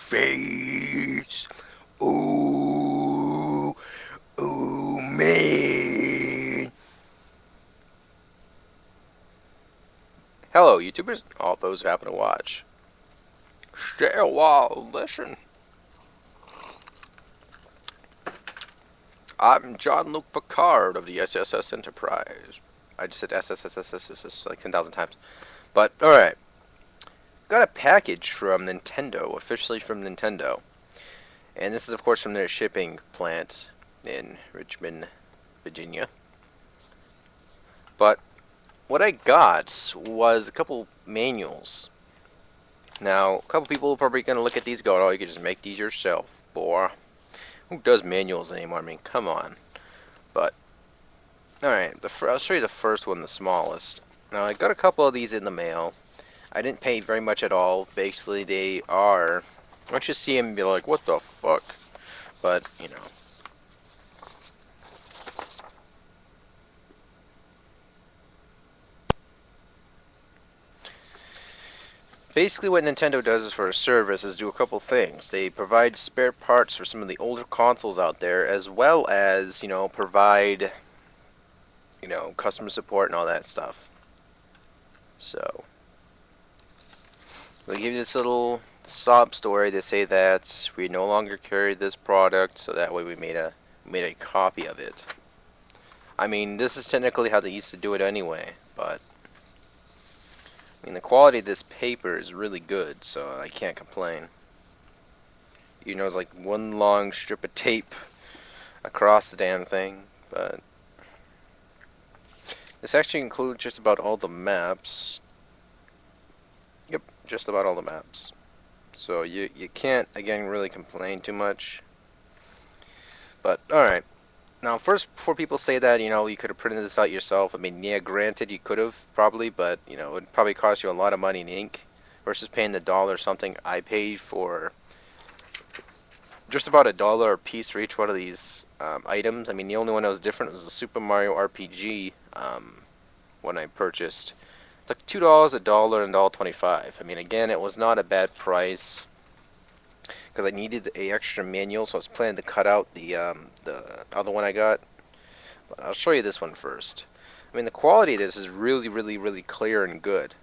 face. Ooh, ooh, man. Hello, YouTubers, all those who happen to watch. Stay a while, listen. I'm John-Luc Picard of the SSS Enterprise. I just said SSSSSS like 10,000 times. But, alright. Got a package from Nintendo, officially from Nintendo. And this is, of course, from their shipping plant in Richmond, Virginia. But what I got was a couple manuals. Now, a couple people are probably going to look at these going, oh, you can just make these yourself, boy. Who does manuals anymore? I mean, come on. But, alright, I'll show you the first one, the smallest. Now, I got a couple of these in the mail. I didn't pay very much at all. Basically, they are, once you see them, be like, what the fuck? But, you know. Basically, what Nintendo does for a service is do a couple things. They provide spare parts for some of the older consoles out there, as well as, you know, provide, you know, customer support and all that stuff. So, we give you this little sob story to say that we no longer carry this product, so that way we made a copy of it. I mean, this is technically how they used to do it anyway, but I mean, the quality of this paper is really good, so I can't complain. You know, it's like one long strip of tape across the damn thing, but this actually includes just about all the maps. Yep, just about all the maps. So you can't, again, really complain too much. But, alright. Now, first, before people say that, you know, you could have printed this out yourself, I mean, yeah, granted, you could have, probably, but, you know, it would probably cost you a lot of money in ink versus paying the $1 or something. I paid for just about $1 a piece for each one of these items. I mean, the only one that was different was the Super Mario RPG when I purchased. It's like $2, $1, and $1.25. I mean, again, it was not a bad price because I needed a extra manual, so I was planning to cut out the other one I got. But I'll show you this one first. I mean, the quality of this is really, really, really clear and good.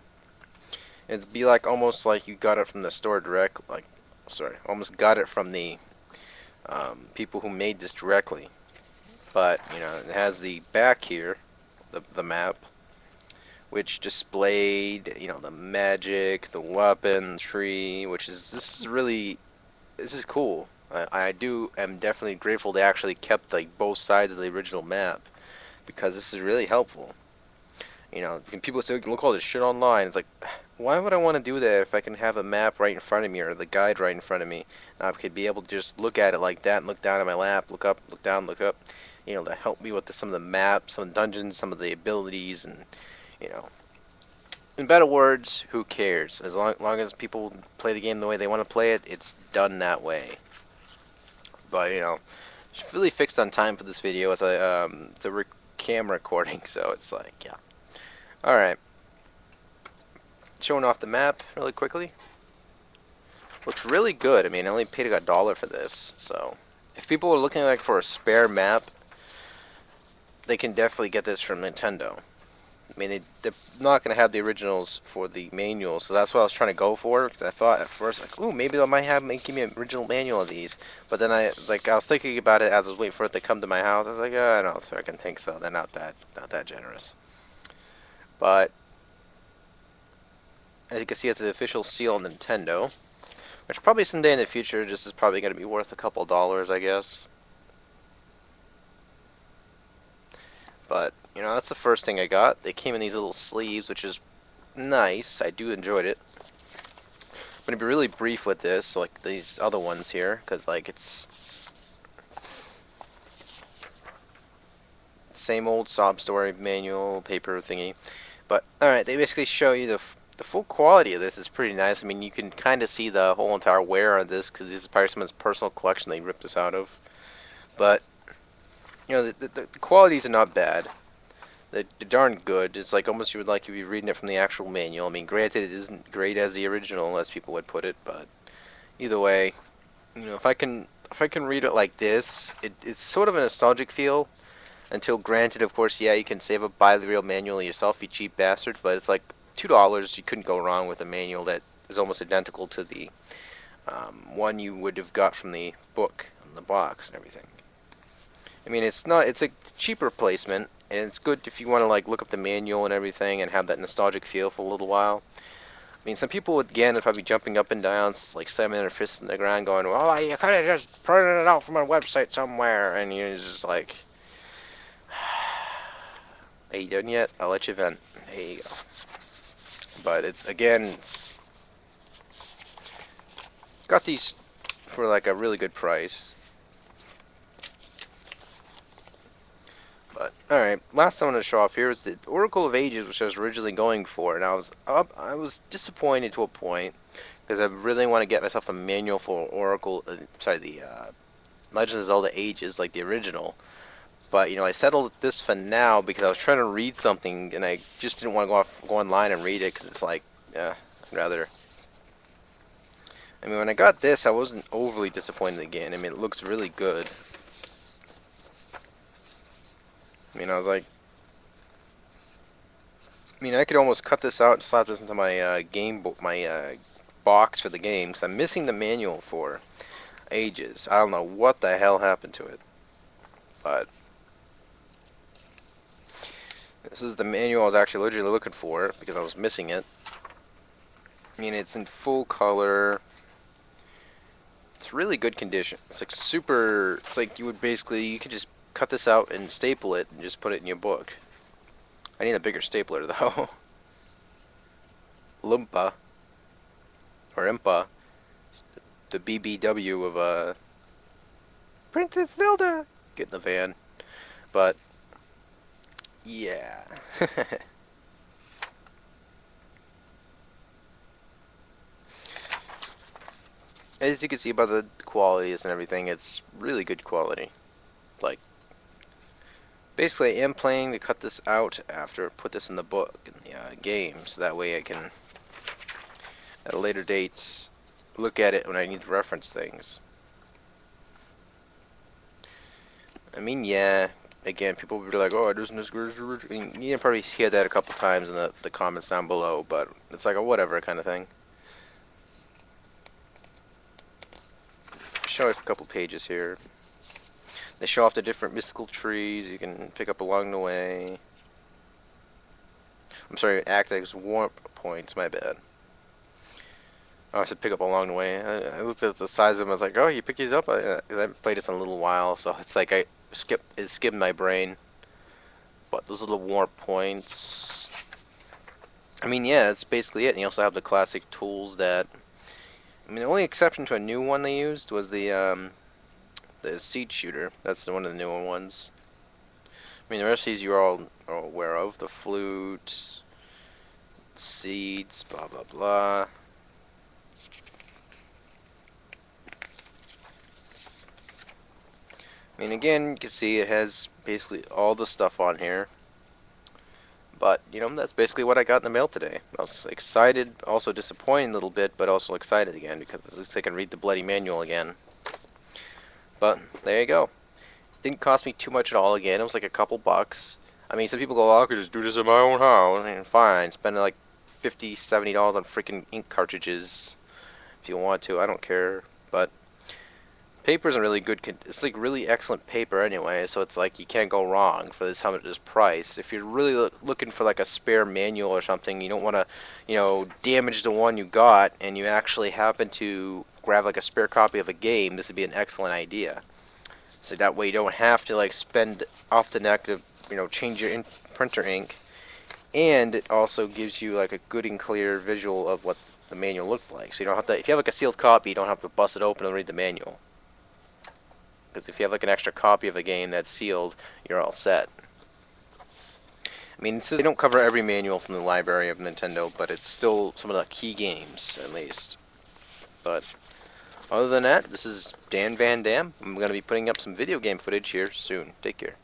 It'd be like almost like you got it from the store direct, like, sorry, almost got it from the people who made this directly. But, you know, it has the back here, the map, which displayed, you know, the magic, the weapon, tree, which is, this is cool. I am definitely grateful they actually kept like both sides of the original map, because this is really helpful. You know, people say, look all this shit online. It's like, why would I want to do that if I can have a map right in front of me or the guide right in front of me? And I could be able to just look at it like that and look down at my lap, look up, look down, look up. You know, to help me with some of the maps, some of the dungeons, some of the abilities, and, you know. In better words, who cares? As long as people play the game the way they want to play it, it's done that way. But, you know, it's really fixed on time for this video. It's a camera recording, so it's like, yeah. Alright. Showing off the map really quickly. Looks really good. I mean, I only paid a $1 for this, so if people are looking like for a spare map, they can definitely get this from Nintendo. I mean, they're not going to have the originals for the manual, so that's what I was trying to go for. Because I thought at first, like, ooh, maybe they might give me an original manual of these. But then I was thinking about it as I was waiting for it to come to my house. I was like, oh, I don't freaking think so. They're not that generous. But as you can see, it's an official seal of Nintendo, which probably someday in the future, this is probably going to be worth a couple dollars, I guess. But, you know, that's the first thing I got. They came in these little sleeves, which is nice. I do enjoyed it. I'm going to be really brief with this, like these other ones here, because, like, it's same old sob story manual paper thingy. But, alright, they basically show you the full quality of this is pretty nice. I mean, you can kind of see the whole entire wear on this, because this is probably someone's personal collection they ripped this out of. But, you know, the qualities are not bad. They're darn good. It's like almost you would be reading it from the actual manual. I mean, granted, it isn't great as the original, as people would put it, but, either way, if I can read it like this, it's sort of a nostalgic feel. Until granted, of course, yeah, you can save up, buy the real manual yourself, you cheap bastards. But it's like $2. You couldn't go wrong with a manual that is almost identical to the one you would have got from the book and the box and everything. I mean, it's not. It's a cheap replacement, and it's good if you want to like look up the manual and everything and have that nostalgic feel for a little while. I mean, some people again are probably jumping up and down, like slamming their fists in the ground, going, "Well, you could have just printed it out from a website somewhere," and you're just like, "Are you done yet? I'll let you vent." There you go. But it's again, it's got these for like a really good price. But alright, last thing I want to show off here is the Oracle of Ages, which I was originally going for, and I was disappointed to a point because I really want to get myself a manual for Oracle. The Legends of Zelda Ages, like the original. But I settled this for now because I was trying to read something and I just didn't want to go online and read it because it's like, I'd rather. I mean, when I got this, I wasn't overly disappointed again. I mean, it looks really good. I mean, I was like, I could almost cut this out and slap this into my my box for the game because I'm missing the manual for Ages. I don't know what the hell happened to it, but this is the manual I was actually originally looking for because I was missing it. I mean, it's in full color. It's really good condition. It's like super. It's like you could just cut this out and staple it and just put it in your book. I need a bigger stapler though. Lumpa or Impa, the BBW of Princess Zelda. Get in the van, but yeah. As you can see by the qualities and everything, it's really good quality. Like, basically, I am planning to cut this out after put this in the book in the game, so that way I can, at a later date, look at it when I need to reference things. I mean, yeah. Again, people will be like, "Oh, it isn't as good as the original." I mean, you can probably hear that a couple times in the comments down below, but it's like a whatever kind of thing. Show off a couple pages here. They show off the different mystical trees you can pick up along the way. I'm sorry, Actix warp points, my bad. Oh, I said pick up along the way. I looked at the size of them, I was like, oh, you pick these up? I haven't played this in a little while, so it's like it skipped my brain. But those are the warp points. I mean, yeah, that's basically it. And you also have the classic tools that... I mean, the only exception to a new one they used was the seed shooter. That's one of the newer ones. I mean, the rest of these you're all aware of. The flute, seeds, blah, blah, blah. I mean, again, you can see it has basically all the stuff on here. But, that's basically what I got in the mail today. I was excited, also disappointed a little bit, but also excited again because at least I can read the bloody manual again. But, there you go. Didn't cost me too much at all again. It was like a couple bucks. I mean, some people go, oh, I could just do this in my own house. And fine, spend like $50, $70 on freaking ink cartridges if you want to. I don't care. But paper isn't really good. It's like really excellent paper anyway, so it's like you can't go wrong for this price. If you're really looking for like a spare manual or something, you don't want to, damage the one you got, and you actually happen to grab like a spare copy of a game, this would be an excellent idea. So that way you don't have to like spend off the neck to, change your printer ink, and it also gives you like a good and clear visual of what the manual looked like. So you don't have to, if you have like a sealed copy, you don't have to bust it open and read the manual. Because if you have like an extra copy of a game that's sealed, you're all set. I mean, they don't cover every manual from the library of Nintendo, but it's still some of the key games, at least. But other than that, this is DanVanDam. I'm going to be putting up some video game footage here soon. Take care.